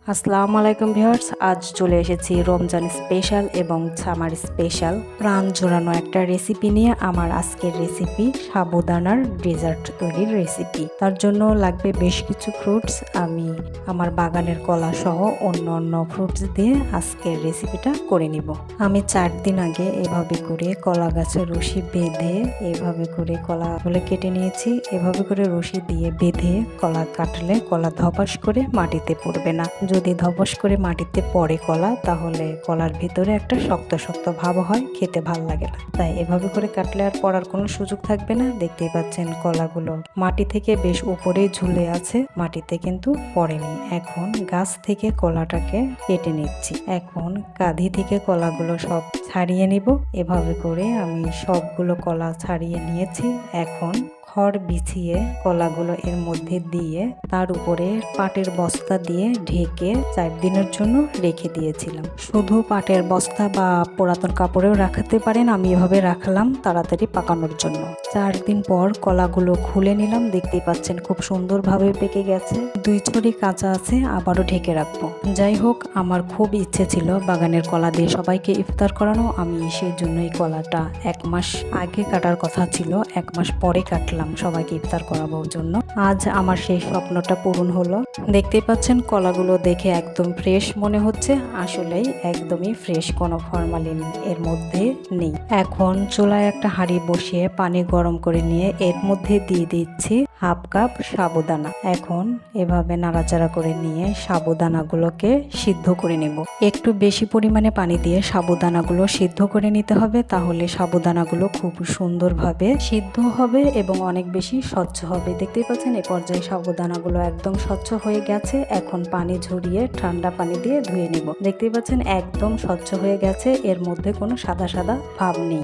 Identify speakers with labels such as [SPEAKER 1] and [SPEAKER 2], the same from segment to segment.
[SPEAKER 1] আসসালামু আলাইকুম ভিউয়ার্স, আজ চলে এসেছি রমজান স্পেশাল এবং সামার স্পেশাল প্রাণ জোড়ানো একটা রেসিপি নিয়ে। আমার আজকের রেসিপি সাবুদানার ডেজার্ট তৈরির রেসিপি। তার জন্য লাগবে বেশ কিছু ফ্রুটস। আমি আমার বাগানের কলা সহ অন্য ফ্রুটস দিয়ে আজকের রেসিপিটা করে নিব। আমি 4 দিন আগে এভাবে করে কলা গাছের রশি বেঁধে এভাবে করে কলাগুলো কেটে নিয়েছি। এভাবে করে রশি দিয়ে বেঁধে কলা কাটলে কলা ধপাস করে মাটিতে পড়বে না। যদি ধবস করে মাটিতে পড়ে কলা, তাহলে কলার ভিতরে একটা শক্ত শক্ত ভাব হয়, খেতে ভাল লাগে না। তাই এভাবে করে কাটলে আর পড়ার কোনো সুযোগ থাকবে না। দেখতেই পাচ্ছেন কলাগুলো মাটি থেকে বেশ উপরেই ঝুলে আছে, মাটিতে কিন্তু পড়েনি। এখন গাছ থেকে কলাটাকে কেটে নিচ্ছি। এখন কাঁধি থেকে কলাগুলো সব ছাড়িয়ে নিব। এভাবে করে আমি সবগুলো কলা ছাড়িয়ে নিয়েছি। এখন খড় বিছিয়ে কলাগুলো এর মধ্যে দিয়ে তার উপরে পাটের বস্তা দিয়ে ঢেকে 4 দিনের জন্য রেখে দিয়েছিলাম। শুধু পাটের বস্তা বা পুরাতন কাপড়েও রাখতে পারেন, আমি এভাবে রাখলাম তাড়াতাড়ি পাকানোর জন্য। 4 দিন পর কলাগুলো খুলে নিলাম। দেখতেই পাচ্ছেন খুব সুন্দরভাবে পেকে গেছে। 2 ছড়ি কাঁচা আছে, আবারও ঢেকে রাখবো। যাই হোক, আমার খুব ইচ্ছে ছিল বাগানের কলা দিয়ে সবাইকে ইফতার করানো। আমি সেই জন্য এই কলাটা 1 মাস আগে কাটার কথা ছিল, 1 মাস পরে কাটলাম সবাইকে ইফতার করানোর জন্য। আজ আমার সেই স্বপ্নটা পূরণ হলো। দেখতেই পাচ্ছেন কলাগুলো দেখে একদম ফ্রেশ মনে হচ্ছে। আসলেই একদমই ফ্রেশ, কোনো ফরমালিন এর মধ্যে নেই। এখন চুলায় একটা হাঁড়ি বসিয়ে পানি গরম করে নিয়ে এর মধ্যে দিয়ে দিচ্ছি 1/2 কাপ সাবুদানা। এখন এভাবে নাড়াচাড়া করে নিয়ে সাবুদানাগুলোকে সিদ্ধ করে নেব। একটু বেশি পরিমাণে পানি দিয়ে সাবুদানাগুলো সিদ্ধ করে নিতে হবে, তাহলে সাবুদানাগুলো খুব সুন্দরভাবে সিদ্ধ হবে এবং অনেক বেশি স্বচ্ছ হবে। দেখতেই পাচ্ছেন এই পর্যায়ে সাবুদানাগুলো একদম স্বচ্ছ হয়ে গেছে। এখন পানি ঝরিয়ে ঠান্ডা পানি দিয়ে ধুয়ে নেব। দেখতেই পাচ্ছেন একদম স্বচ্ছ হয়ে গেছে, এর মধ্যে কোনো সাদা সাদা ভাব নেই।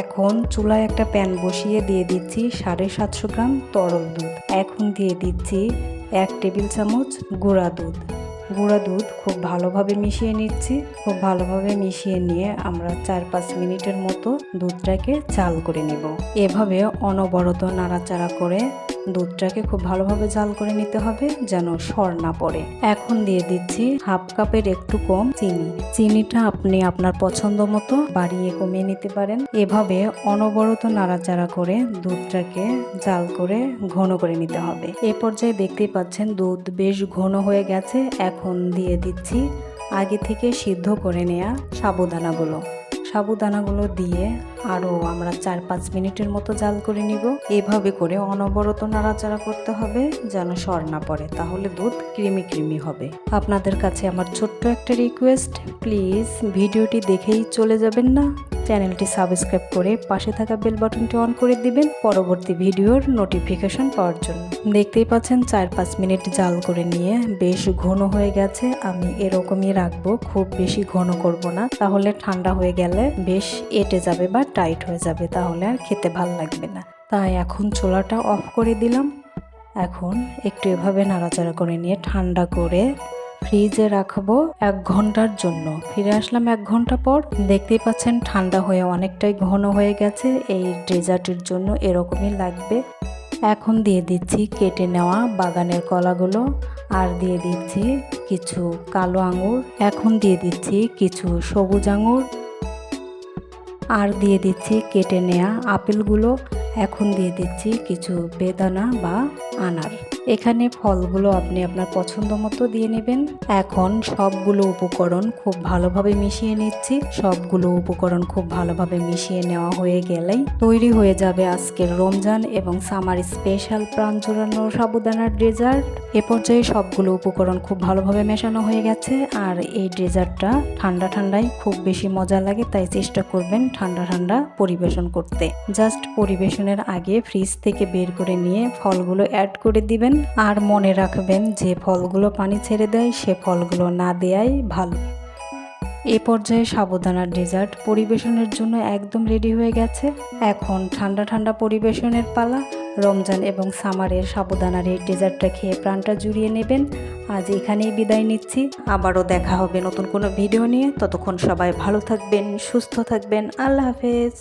[SPEAKER 1] এখন চুলায় একটা প্যান বসিয়ে দিয়ে দিচ্ছি 750 গ্রাম তরল দুধ। এখন দিয়ে দিচ্ছি 1 টেবিল চামচ গুঁড়া দুধ। গুঁড়া দুধ খুব ভালোভাবে মিশিয়ে নিচ্ছি। খুব ভালোভাবে মিশিয়ে নিয়ে আমরা 4-5 মিনিটের মতো দুধটাকে জাল করে নেব। এভাবে অনবরত নাড়াচাড়া করে দুধটাকে খুব ভালোভাবে জাল করে নিতে হবে, যেন সর না পড়ে। এখন দিয়ে দিচ্ছি 1/2 কাপের একটু কম চিনি। চিনিটা আপনি আপনার পছন্দ মতো বাড়িয়ে কমিয়ে নিতে পারেন। এভাবে অনবরত নাড়াচাড়া করে দুধটাকে জাল করে ঘন করে নিতে হবে। এ পর্যায়ে দেখতেই পাচ্ছেন দুধ বেশ ঘন হয়ে গেছে। এখন দিয়ে দিচ্ছি আগে থেকে সিদ্ধ করে নেওয়া সাবুদানাগুলো দিয়ে আরও আমরা 4-5 মিনিটের মতো জাল করে নিব। এভাবে করে অনবরত নাড়াচাড়া করতে হবে যেন সর না পড়ে, তাহলে দুধ ক্রিমি হবে। আপনাদের কাছে আমার ছোট্ট একটা রিকোয়েস্ট, প্লিজ ভিডিওটি দেখেই চলে যাবেন না, চ্যানেলটি সাবস্ক্রাইব করে পাশে থাকা বেল বাটনটি অন করে দিবেন পরবর্তী ভিডিওর নোটিফিকেশন পাওয়ার জন্য। দেখতেই পাচ্ছেন 4-5 মিনিট জাল করে নিয়ে বেশ ঘন হয়ে গেছে। আমি এরকমই রাখবো, খুব বেশি ঘন করব না, তাহলে ঠান্ডা হয়ে গেলে বেশ এঁটে যাবে বা টাইট হয়ে যাবে, তাহলে আর খেতে ভালো লাগবে না। তাই এখন চুলাটা অফ করে দিলাম। এখন একটু এভাবে নাড়াচাড়া করে নিয়ে ঠান্ডা করে ফ্রিজে রাখবো 1 ঘন্টার জন্য। ফিরে আসলাম 1 ঘন্টা পর। দেখতেই পাচ্ছেন ঠান্ডা হয়ে অনেকটাই ঘন হয়ে গেছে। এই ডেজার্টের জন্য এরকমই লাগবে। এখন দিয়ে দিচ্ছি কেটে নেওয়া বাগানের কলাগুলো, আর দিয়ে দিচ্ছি কিছু কালো আঙুর। এখন দিয়ে দিচ্ছি কিছু সবুজ আঙুর, আর দিয়ে দিচ্ছি কেটে নেওয়া আপেলগুলো। এখন দিয়ে দিচ্ছি কিছু বেদানা বা আনার। এখানে ফলগুলো আপনি আপনার পছন্দ মতো দিয়ে নেবেন। এখন সবগুলো উপকরণ খুব ভালোভাবে মিশিয়ে নিচ্ছি। সবগুলো উপকরণ খুব ভালোভাবে মিশিয়ে নেওয়া হয়ে গেলেই তৈরি হয়ে যাবে আজকের রমজান এবং সামার স্পেশাল প্রাণ জোড়ানো সাবুদানার ডেজার্ট। এ পর্যায়ে সবগুলো উপকরণ খুব ভালোভাবে মেশানো হয়ে গেছে। আর এই ডেজার্টটা ঠান্ডায় খুব বেশি মজা লাগে, তাই চেষ্টা করবেন ঠান্ডা পরিবেশন করতে। জাস্ট পরিবেশনের আগে ফ্রিজ থেকে বের করে নিয়ে ফলগুলো অ্যাড করে দিবেন। আর মনে রাখবেন, যে ফলগুলো পানি ছেড়ে দেয় সে ফলগুলো না দেয়াই ভালো। এ পর্যায়ে সাবুদানার ডেজার্ট পরিবেশনের জন্য একদম রেডি হয়ে গেছে। এখন ঠান্ডা পরিবেশনের পালা। রমজান এবং সামারের সাবুদানার এই ডেজার্টটা খেয়ে প্রাণটা জুড়িয়ে নেবেন। আজ এখানেই বিদায় নিচ্ছি। আবারও দেখা হবে নতুন কোনো ভিডিও নিয়ে। ততক্ষণ সবাই ভালো থাকবেন, সুস্থ থাকবেন। আল্লাহ হাফেজ।